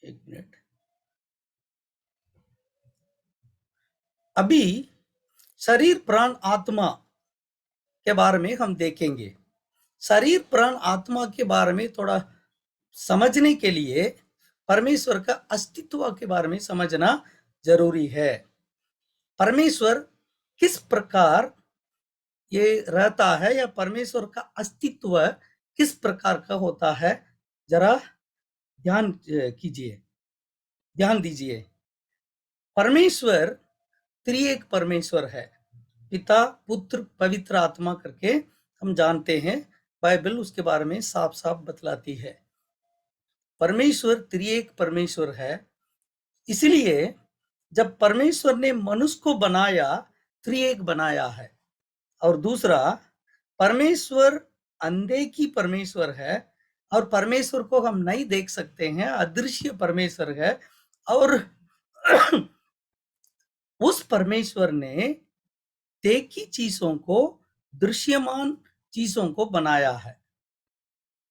एक मिनट। अभी शरीर प्राण आत्मा के बारे में हम देखेंगे। शरीर प्राण आत्मा के बारे में थोड़ा समझने के लिए परमेश्वर का अस्तित्व के बारे में समझना जरूरी है। परमेश्वर किस प्रकार ये रहता है या परमेश्वर का अस्तित्व किस प्रकार का होता है, जरा ध्यान कीजिए, ध्यान दीजिए। परमेश्वर त्रिएक परमेश्वर है, पिता पुत्र पवित्र आत्मा करके हम जानते हैं। बाइबल उसके बारे में साफ साफ बतलाती है। परमेश्वर त्रिएक परमेश्वर है। इसलिए जब परमेश्वर ने मनुष्य को बनाया, त्रिएक बनाया है। और दूसरा, परमेश्वर अनदेखी परमेश्वर है और परमेश्वर को हम नहीं देख सकते हैं, अदृश्य परमेश्वर है। और उस परमेश्वर ने देखी चीजों को, दृश्यमान चीजों को बनाया है।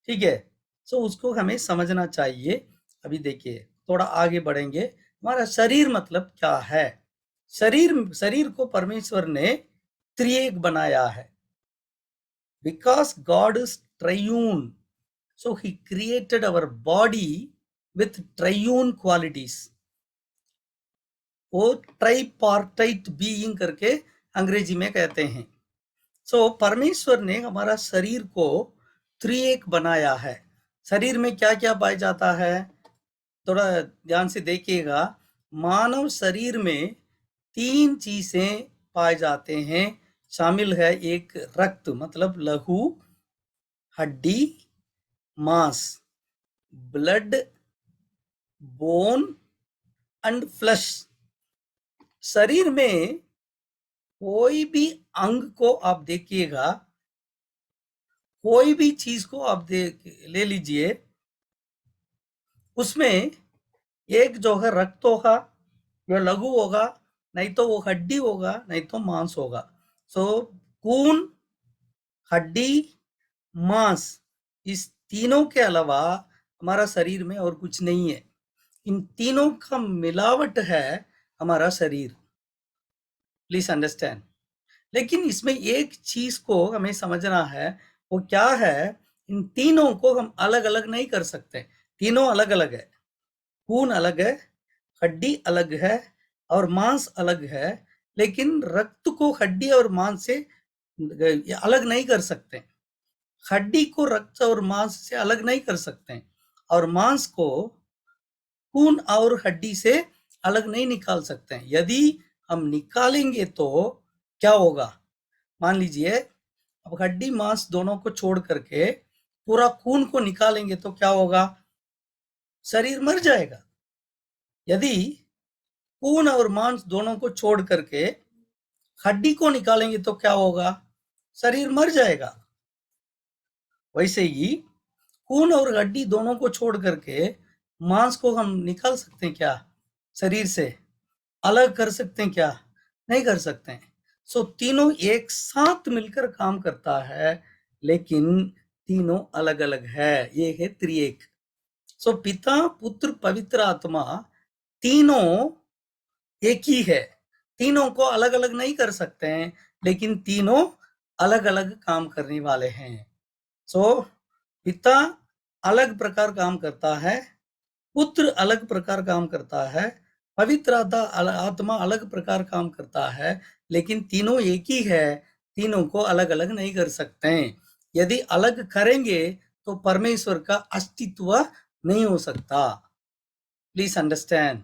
ठीक है, सो उसको हमें समझना चाहिए। अभी देखिए, थोड़ा आगे बढ़ेंगे। हमारा शरीर मतलब क्या है? शरीर को परमेश्वर ने त्रिएक बनाया है। Because God is triune, so he created our body with triune qualities. वो ट्राइपार्टाइट बीइंग करके अंग्रेजी में कहते हैं। सो परमेश्वर ने हमारा शरीर को त्रिएक बनाया है। शरीर में क्या क्या पाया जाता है, थोड़ा ध्यान से देखिएगा। मानव शरीर में तीन चीजें पाए जाते हैं, शामिल है। एक रक्त मतलब लहू, हड्डी, मांस, ब्लड, बोन एंड फ्लश। शरीर में कोई भी अंग को आप देखिएगा, कोई भी चीज को आप ले लीजिए, उसमें एक जो है रक्त होगा या लघु होगा, नहीं तो वो हड्डी होगा, नहीं तो मांस होगा। सो खून, हड्डी, मांस, इस तीनों के अलावा हमारा शरीर में और कुछ नहीं है। इन तीनों का मिलावट है हमारा शरीर। Please understand. लेकिन इसमें एक चीज को हमें समझना है, वो क्या है? इन तीनों को हम अलग अलग नहीं कर सकते। तीनों अलग अलग है। खून अलग है, हड्डी अलग है और मांस अलग है। लेकिन रक्त को हड्डी और मांस से अलग नहीं कर सकते। हड्डी को रक्त और मांस से अलग नहीं कर सकते और मांस को खून और हड्डी से अलग नहीं निकाल सकते हैं। यदि हम निकालेंगे तो क्या होगा? मान लीजिए, अब हड्डी मांस दोनों को छोड़ करके पूरा खून को निकालेंगे तो क्या होगा? शरीर मर जाएगा। यदि खून और मांस दोनों को छोड़ करके हड्डी को निकालेंगे तो क्या होगा? शरीर मर जाएगा। वैसे ही खून और हड्डी दोनों को छोड़ करके मांस को हम निकाल सकते हैं क्या शरीर से? अलग कर सकते हैं क्या? नहीं कर सकते हैं। सो तीनों एक साथ मिलकर काम करता है, लेकिन तीनों अलग अलग है। ये है त्रिएक। सो पिता पुत्र पवित्र आत्मा तीनों एक ही है। तीनों को अलग अलग नहीं कर सकते हैं, लेकिन तीनों अलग अलग काम करने वाले हैं। सो पिता अलग प्रकार काम करता है, पुत्र अलग प्रकार काम करता है, पवित्र आत्मा अलग प्रकार काम करता है, लेकिन तीनों एक ही है। तीनों को अलग अलग नहीं कर सकते हैं। यदि अलग करेंगे तो परमेश्वर का अस्तित्व नहीं हो सकता। Please understand.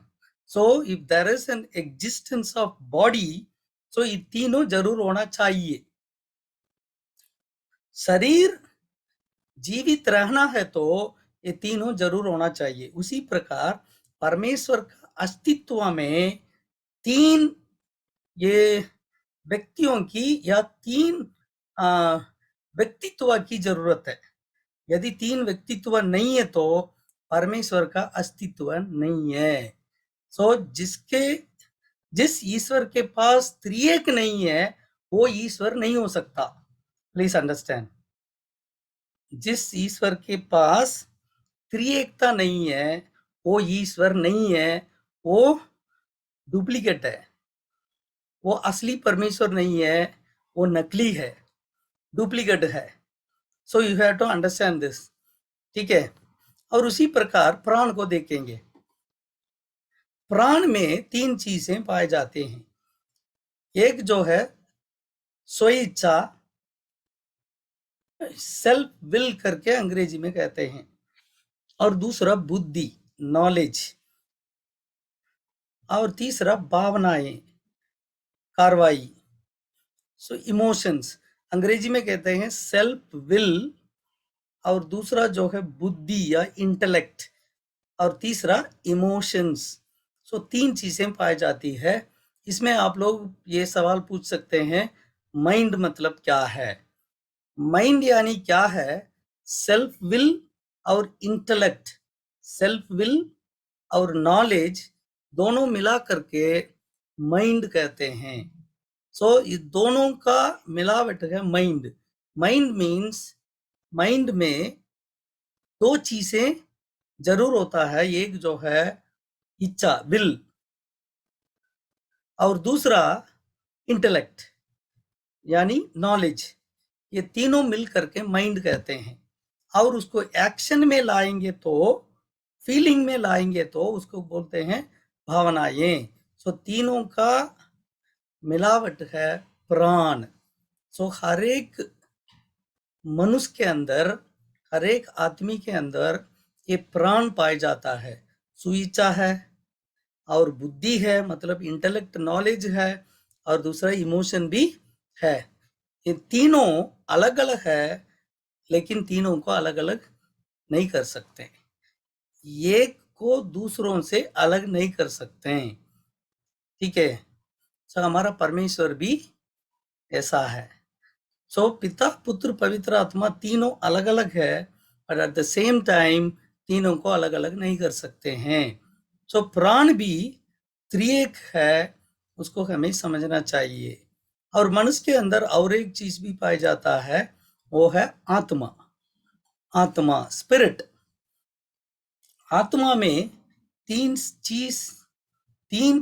So if there is an existence of body, so ये तीनों जरूर होना चाहिए। शरीर जीवित रहना है तो ये तीनों जरूर होना चाहिए। उसी प्रकार परमेश्वर का अस्तित्व में तीन ये व्यक्तियों की या तीन व्यक्तित्व की जरूरत है। यदि तीन व्यक्तित्व नहीं है तो परमेश्वर का अस्तित्व नहीं है। सो जिस ईश्वर के पास त्रिएक नहीं है, वो ईश्वर नहीं हो सकता। Please understand. जिस ईश्वर के पास त्रिएकता नहीं है, वो ईश्वर नहीं है, वो डुप्लीकेट है, वो असली परमेश्वर नहीं है, वो नकली है, डुप्लीकेट है। So you have to understand this, ठीक है। और उसी प्रकार प्राण को देखेंगे। प्राण में 3 चीजें पाए जाते हैं। एक जो है स्वेच्छा, सेल्फ विल करके अंग्रेजी में कहते हैं, और दूसरा बुद्धि, नॉलेज, और तीसरा भावनाएं, कार्रवाई, सो इमोशंस। अंग्रेजी में कहते हैं सेल्फ विल, और दूसरा जो है बुद्धि या इंटेलेक्ट, और तीसरा इमोशंस। सो 3 चीजें पाई जाती है। इसमें आप लोग ये सवाल पूछ सकते हैं, माइंड मतलब क्या है? माइंड यानी क्या है? सेल्फ विल और इंटेलेक्ट, सेल्फ विल और नॉलेज दोनों मिला करके माइंड कहते हैं। सो इस दोनों का मिलावट है माइंड। माइंड मीन्स, माइंड में 2 चीजें जरूर होता है, एक जो है इच्छा, विल, और दूसरा इंटेलेक्ट यानी नॉलेज। ये तीनों मिल करके माइंड कहते हैं। और उसको एक्शन में लाएंगे तो, फीलिंग में लाएंगे तो उसको बोलते हैं भावनाएं। सो तीनों का मिलावट है प्राण। सो हर एक मनुष्य के अंदर, हर एक आदमी के अंदर ये प्राण पाया जाता है। सुइच्छा है, और बुद्धि है मतलब इंटेलेक्ट, नॉलेज है, और दूसरा इमोशन भी है। ये तीनों अलग अलग है, लेकिन तीनों को अलग अलग नहीं कर सकते, एक को दूसरों से अलग नहीं कर सकते हैं, ठीक है। सो हमारा परमेश्वर भी ऐसा है। सो पिता, पुत्र, पवित्र आत्मा तीनों अलग अलग है, पर एट द सेम टाइम तीनों को अलग अलग नहीं कर सकते हैं। सो प्राण भी त्रिएक है, उसको हमें समझना चाहिए। और मनुष्य के अंदर और एक चीज भी पाया जाता है, वो है आत्मा। आत्मा, स्पिरिट। आत्मा में तीन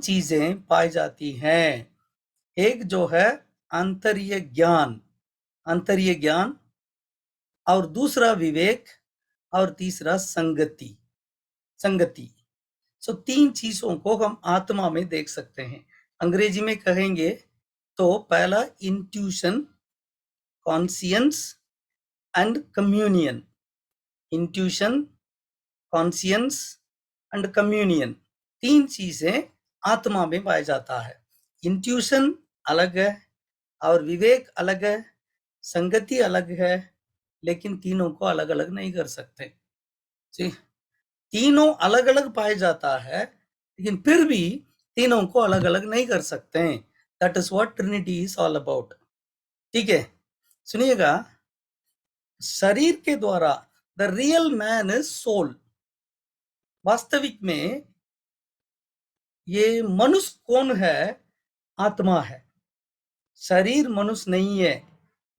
चीजें पाई जाती हैं। एक जो है आंतर्य ज्ञान, आंतर्य ज्ञान, और दूसरा विवेक, और तीसरा संगति, संगति। सो 3 चीजों को हम आत्मा में देख सकते हैं। अंग्रेजी में कहेंगे तो पहला intuition, conscience and communion. Intuition, conscience and communion, 3 चीजें आत्मा में पाया जाता है। इंट्यूशन अलग है, और विवेक अलग है, संगति अलग है, लेकिन तीनों को अलग अलग नहीं कर सकते जी। तीनों अलग अलग पाए जाता है, लेकिन फिर भी तीनों को अलग अलग नहीं कर सकते हैं। That is what Trinity is all about, ठीक है। सुनिएगा, शरीर के द्वारा the real man is soul. वास्तविक में ये मनुष्य कौन है? आत्मा है। शरीर मनुष्य नहीं है।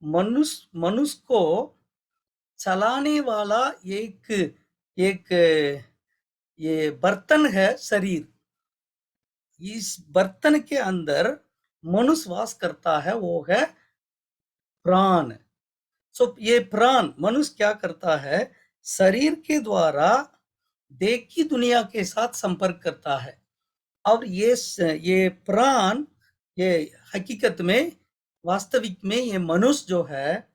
मनुष्य को चलाने वाला एक एक ये बर्तन है शरीर। इस बर्तन के अंदर मनुष्य वास करता है, वो है प्राण। सो ये प्राण, मनुष्य क्या करता है? शरीर के द्वारा देखी दुनिया के साथ संपर्क करता है। और ये प्राण, ये हकीकत में, वास्तविक में ये मनुष्य जो है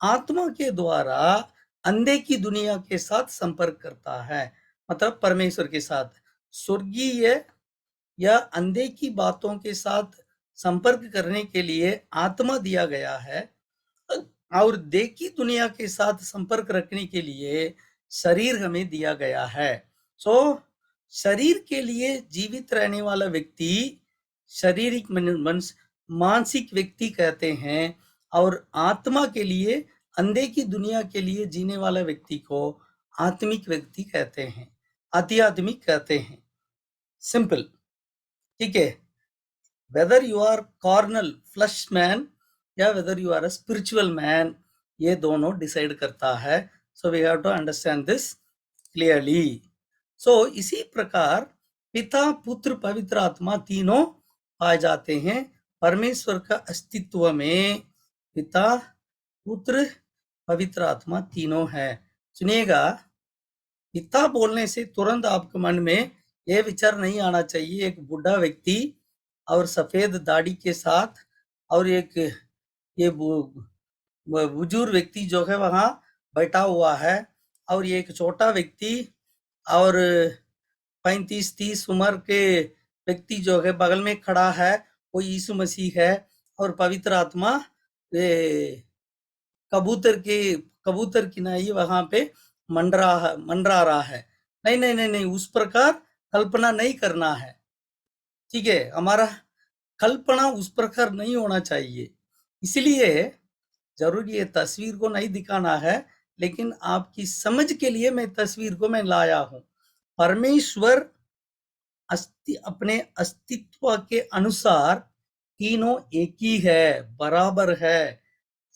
आत्मा के द्वारा अंधे की दुनिया के साथ संपर्क करता है, मतलब परमेश्वर के साथ। स्वर्गीय या अंधे की बातों के साथ संपर्क करने के लिए आत्मा दिया गया है, और देखी दुनिया के साथ संपर्क रखने के लिए शरीर हमें दिया गया है। सो शरीर के लिए जीवित रहने वाला व्यक्ति शारीरिक मानसिक व्यक्ति कहते हैं, और आत्मा के लिए, अंधे की दुनिया के लिए जीने वाला व्यक्ति को आत्मिक व्यक्ति कहते हैं, आध्यात्मिक कहते हैं। सिंपल, ठीक है। Whether you are carnal flesh man या whether you are a spiritual man, ये दोनों डिसाइड करता है। So we have to understand this clearly. So इसी प्रकार पिता पुत्र पवित्र आत्मा तीनों पाए जाते हैं। परमेश्वर का अस्तित्व में पिता पुत्र पवित्र आत्मा तीनों है। सुनिएगा, पिता बोलने से तुरंत आपके मन में यह विचार नहीं आना चाहिए एक बुढ़ा व्यक्ति और सफेद दाढ़ी के साथ और एक ये बुजुर्ग व्यक्ति जो है वहां बैठा हुआ है और ये एक छोटा व्यक्ति और 35-30 उम्र के व्यक्ति जो है बगल में खड़ा है, वो यीशु मसीह है और पवित्र आत्मा कबूतर की नाई वहां पे मंडरा रहा है। नहीं नहीं नहीं नहीं, उस प्रकार कल्पना नहीं करना है, ठीक है। हमारा कल्पना उस प्रकार नहीं होना चाहिए। इसलिए जरूरी ये तस्वीर को नहीं दिखाना है, लेकिन आपकी समझ के लिए मैं तस्वीर को मैं लाया हूं। परमेश्वर अपने अस्तित्व के अनुसार तीनों एक ही है, बराबर है,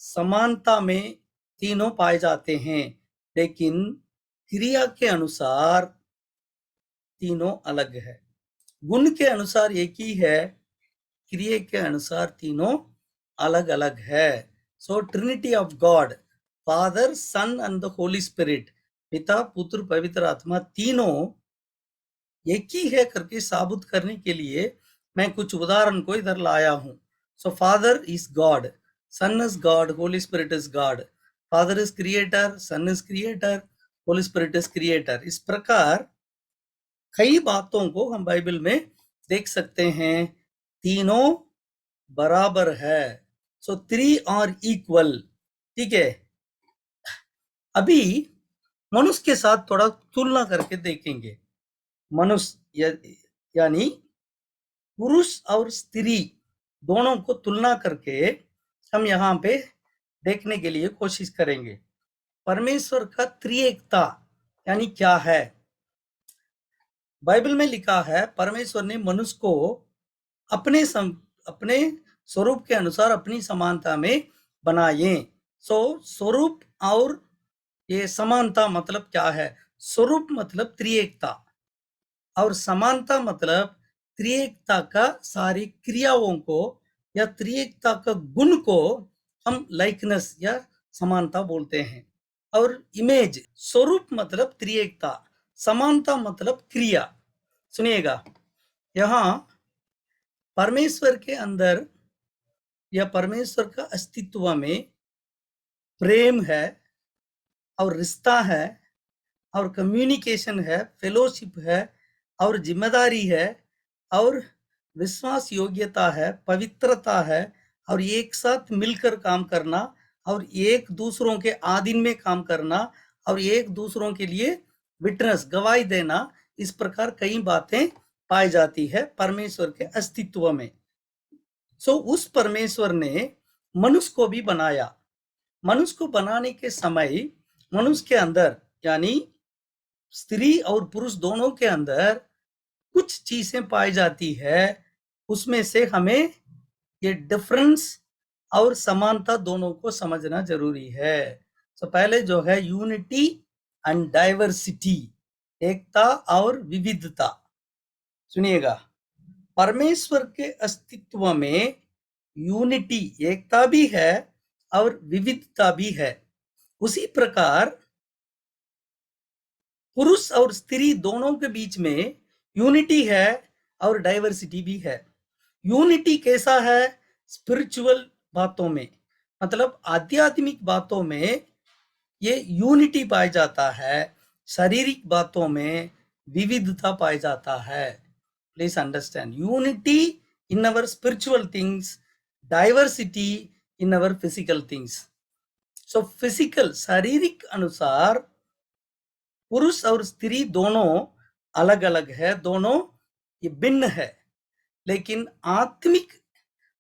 समानता में तीनों पाए जाते हैं, लेकिन क्रिया के अनुसार तीनों अलग है। गुण के अनुसार एक ही है, क्रिया के अनुसार तीनों अलग अलग है। So trinity of God, father son and the holy spirit, पिता पुत्र पवित्र आत्मा तीनों एक ही है करके साबित करने के लिए मैं कुछ उदाहरण को इधर लाया हूं। So Father is God, Son is God, Holy Spirit is God. Father is Creator, Son is Creator, Holy Spirit is Creator. इस प्रकार कई बातों को हम बाइबल में देख सकते हैं, तीनों बराबर है। सो 3 आर इक्वल, ठीक है। अभी मनुष्य के साथ थोड़ा तुलना करके देखेंगे। मनुष्य यानी पुरुष और स्त्री दोनों को तुलना करके हम यहाँ पे देखने के लिए कोशिश करेंगे। परमेश्वर का त्रिएकता यानी क्या है? बाइबल में लिखा है परमेश्वर ने मनुष्य को अपने स्वरूप के अनुसार अपनी समानता में बनाए। सो स्वरूप और ये समानता मतलब क्या है? स्वरूप मतलब त्रिएकता और समानता मतलब त्रिएकता का सारी क्रियाओं को या त्रिएकता का गुण को हम लाइकनेस या समानता बोलते हैं। और इमेज, स्वरूप मतलब त्रिएकता, समानता मतलब क्रिया। सुनिएगा, यहाँ परमेश्वर के अंदर या परमेश्वर का अस्तित्व में प्रेम है और रिश्ता है और कम्युनिकेशन है, फेलोशिप है और जिम्मेदारी है और विश्वास योग्यता है, पवित्रता है और एक साथ मिलकर काम करना और एक दूसरों के आधीन में काम करना और एक दूसरों के लिए विटनेस गवाही देना। इस प्रकार कई बातें पाई जाती है परमेश्वर के अस्तित्व में। सो उस परमेश्वर ने मनुष्य को भी बनाया। मनुष्य को बनाने के समय मनुष्य के अंदर यानी स्त्री और पुरुष दोनों के अंदर कुछ चीजें पाई जाती है, उसमें से हमें ये डिफरेंस और समानता दोनों को समझना जरूरी है। तो पहले जो है यूनिटी एंड डाइवर्सिटी, एकता और विविधता। सुनिएगा, परमेश्वर के अस्तित्व में यूनिटी एकता भी है और विविधता भी है। उसी प्रकार पुरुष और स्त्री दोनों के बीच में यूनिटी है और डाइवर्सिटी भी है। यूनिटी कैसा है? स्पिरिचुअल बातों में, मतलब आध्यात्मिक बातों में ये यूनिटी पाया जाता है, शारीरिक बातों में विविधता पाया जाता है। Please understand, unity in our spiritual things, diversity in our physical things. So physical शारीरिक अनुसार पुरुष और स्त्री दोनों अलग अलग है, दोनों ये भिन्न है, लेकिन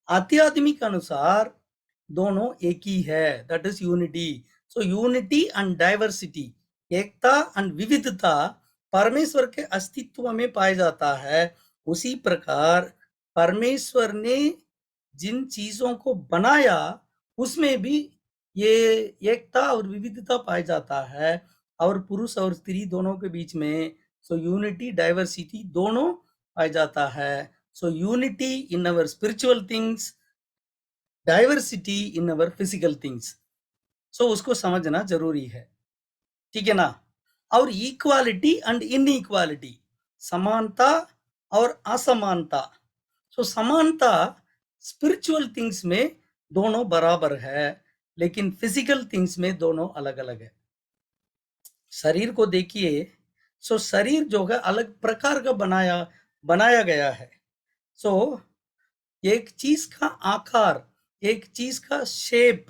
आध्यात्मिक अनुसार दोनों एक ही है, that is unity. So unity and diversity, Ekta and विविधता परमेश्वर के अस्तित्व में पाया जाता है। उसी प्रकार परमेश्वर ने जिन चीजों को बनाया उसमें भी ये एकता और विविधता पाया जाता है और पुरुष और स्त्री दोनों के बीच में सो यूनिटी डाइवर्सिटी दोनों आ जाता है. So unity in our spiritual things, diversity in our physical things. So उसको समझना जरूरी है. ठीक है ना. और इक्वालिटी एंड इनइक्वालिटी, समानता और असमानता. सो समानता स्पिरिचुअल थिंग्स में दोनों बराबर है, लेकिन फिजिकल थिंग्स में दोनों अलग अलग है. शरीर को देखिए. सो शरीर जो है अलग प्रकार का बनाया गया है. सो एक चीज का आकार, एक चीज का शेप,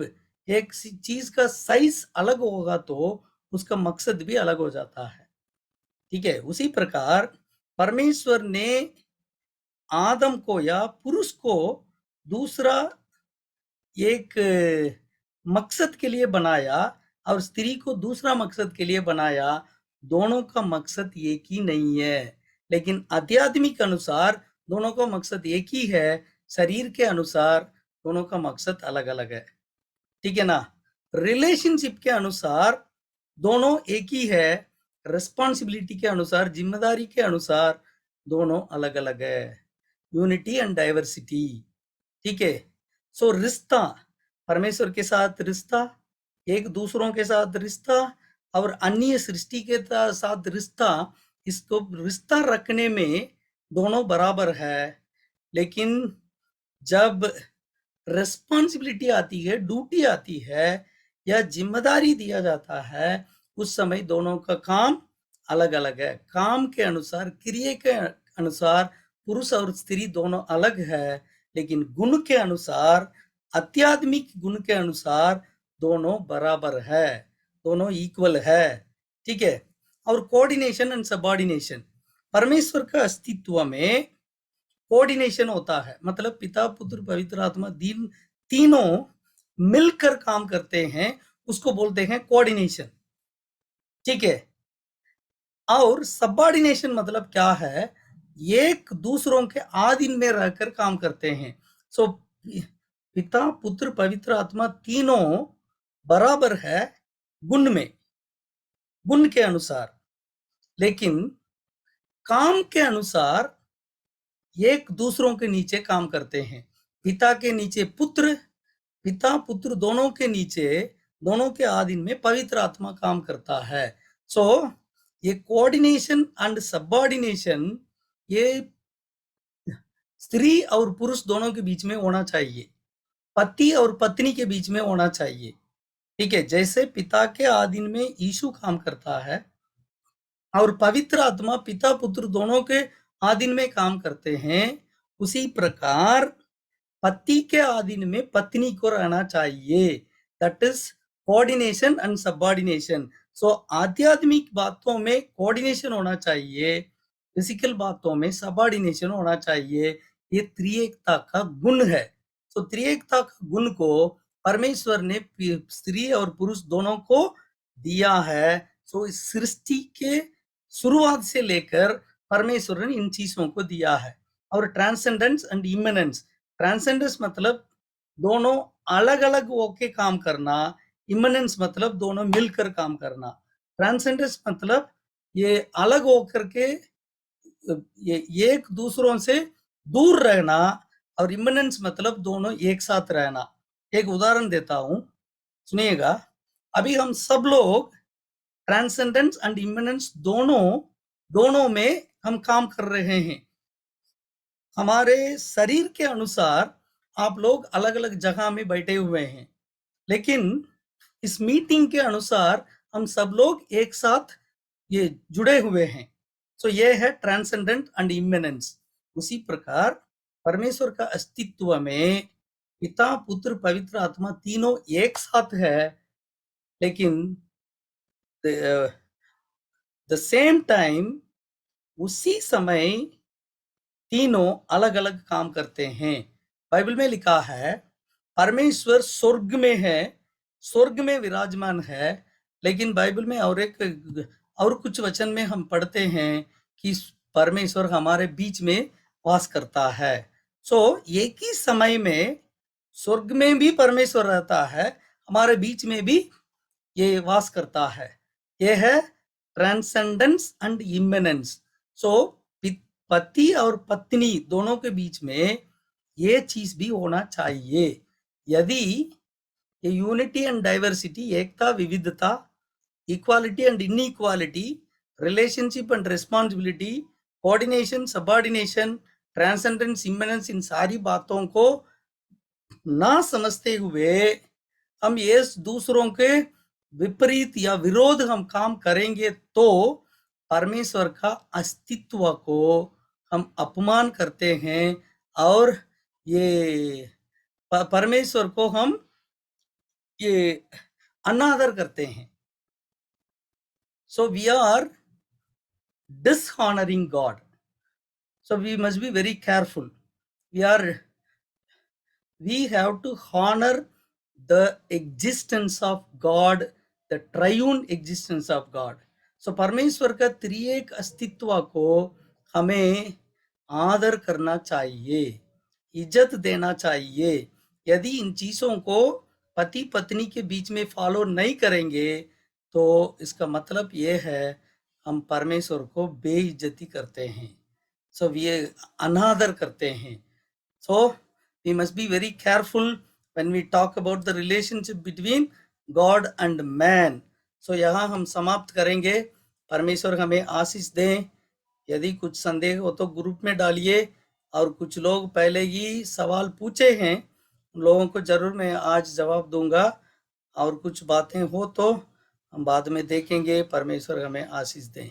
एक चीज का साइज अलग होगा तो उसका मकसद भी अलग हो जाता है. ठीक है. उसी प्रकार परमेश्वर ने आदम को या पुरुष को दूसरा एक मकसद के लिए बनाया और स्त्री को दूसरा मकसद के लिए बनाया. दोनों का मकसद एक ही नहीं है, लेकिन आध्यात्मिक अनुसार दोनों का मकसद एक ही है. शरीर के अनुसार दोनों का मकसद अलग अलग है. ठीक है ना. रिलेशनशिप के अनुसार दोनों एक ही है. रिस्पॉन्सिबिलिटी के अनुसार, जिम्मेदारी के अनुसार दोनों अलग अलग है. Unity and diversity. ठीक है. सो रिश्ता, परमेश्वर के साथ रिश्ता, एक दूसरों के साथ रिश्ता और अन्य सृष्टि के साथ रिश्ता, इसको रिश्ता रखने में दोनों बराबर है. लेकिन जब रिस्पॉन्सिबिलिटी आती है, ड्यूटी आती है या जिम्मेदारी दिया जाता है, उस समय दोनों का काम अलग अलग है. काम के अनुसार, क्रिया के अनुसार पुरुष और स्त्री दोनों अलग है, लेकिन गुण के अनुसार, आध्यात्मिक गुण के अनुसार दोनों बराबर है, दोनों इक्वल है. ठीक है. और कोऑर्डिनेशन एंड सबऑर्डिनेशन, परमेश्वर का अस्तित्व में कोऑर्डिनेशन होता है. मतलब पिता, पुत्र, पवित्र आत्मा तीनों मिलकर काम करते हैं, उसको बोलते हैं कोऑर्डिनेशन. ठीक है. और सबऑर्डिनेशन मतलब क्या है? एक दूसरों के अधीन में रहकर काम करते हैं. सो पिता, पुत्र, पवित्र आत्मा तीनों बराबर है गुण में, गुण के अनुसार, लेकिन काम के अनुसार एक दूसरों के नीचे काम करते हैं. पिता के नीचे पुत्र, पिता पुत्र दोनों के नीचे, दोनों के अधीन में पवित्र आत्मा काम करता है. सो ये कोऑर्डिनेशन एंड सबऑर्डिनेशन ये स्त्री और पुरुष दोनों के बीच में होना चाहिए, पति और पत्नी के बीच में होना चाहिए. ठीक है. जैसे पिता के अधीन में यीशु काम करता है और पवित्र आत्मा पिता पुत्र दोनों के अधीन में काम करते हैं, उसी प्रकार पति के अधीन में पत्नी को रहना चाहिए. That is coordination and subordination. So आध्यात्मिक बातों में कोऑर्डिनेशन होना चाहिए, फिजिकल बातों में सबऑर्डिनेशन होना चाहिए. ये त्रिएकता का गुण है. सो त्रिएकता का गुण को परमेश्वर ने स्त्री और पुरुष दोनों को दिया है. सो इस सृष्टि के शुरुआत से लेकर परमेश्वर ने इन चीजों को दिया है. और ट्रांसेंडेंस एंड इमिनेंस, ट्रांसेंडेंस मतलब दोनों अलग अलग होके काम करना, इमिनेंस मतलब दोनों मिलकर काम करना. ट्रांसेंडेंस मतलब ये अलग होकर के ये एक दूसरों से दूर रहना, और इमिनेंस मतलब दोनों एक साथ रहना. एक उदाहरण देता हूं, सुनिएगा. अभी हम सब लोग ट्रांसेंडेंस एंड इमिनेंस दोनों में हम काम कर रहे हैं. हमारे शरीर के अनुसार आप लोग अलग अलग जगह में बैठे हुए हैं, लेकिन इस मीटिंग के अनुसार हम सब लोग एक साथ ये जुड़े हुए हैं. सो ये है ट्रांसेंडेंट एंड इमिनेंस. उसी प्रकार परमेश्वर का अस्तित्व में पिता, पुत्र, पवित्र आत्मा तीनों एक साथ है, लेकिन द सेम टाइम उसी समय तीनों अलग अलग काम करते हैं. बाइबल में लिखा है परमेश्वर स्वर्ग में है, स्वर्ग में विराजमान है, लेकिन बाइबल में और कुछ वचन में हम पढ़ते हैं कि परमेश्वर हमारे बीच में वास करता है. सो एक ही समय में स्वर्ग में भी परमेश्वर रहता है, हमारे बीच में भी ये वास करता है. ये है ट्रांसेंडेंस एंड इमिनेंस। सो पति और पत्नी दोनों के बीच में ये चीज भी होना चाहिए। यदि ये यूनिटी एंड डाइवर्सिटी, एकता विविधता, equality and inequality, relationship and responsibility, coordination subordination, transcendence immanence, इन सारी बातों को ना समझते हुए हम ये दूसरों के विपरीत या विरोध हम काम करेंगे तो परमेश्वर का अस्तित्व को हम अपमान करते हैं और ये परमेश्वर को हम ये अनादर करते हैं। So we are dishonoring God. So we must be very careful. We have to honor the existence of God, the triune existence of God. So परमेश्वर का त्रिएक अस्तित्व को हमें आदर करना चाहिए, इज्जत देना चाहिए। यदि इन चीजों को पति पत्नी के बीच में फॉलो नहीं करेंगे तो इसका मतलब ये है हम परमेश्वर को बेइज्जती करते हैं, सो ये अनादर करते हैं। So we must be very careful when we talk about the relationship between God and man. So यहाँ हम समाप्त करेंगे। परमेश्वर हमें आशीष दें। यदि कुछ संदेह हो तो ग्रुप में डालिए, और कुछ लोग पहले ही सवाल पूछे हैं, उन लोगों को जरूर मैं आज जवाब दूंगा, और कुछ बातें हो तो हम बाद में देखेंगे। परमेश्वर हमें आशीष दें।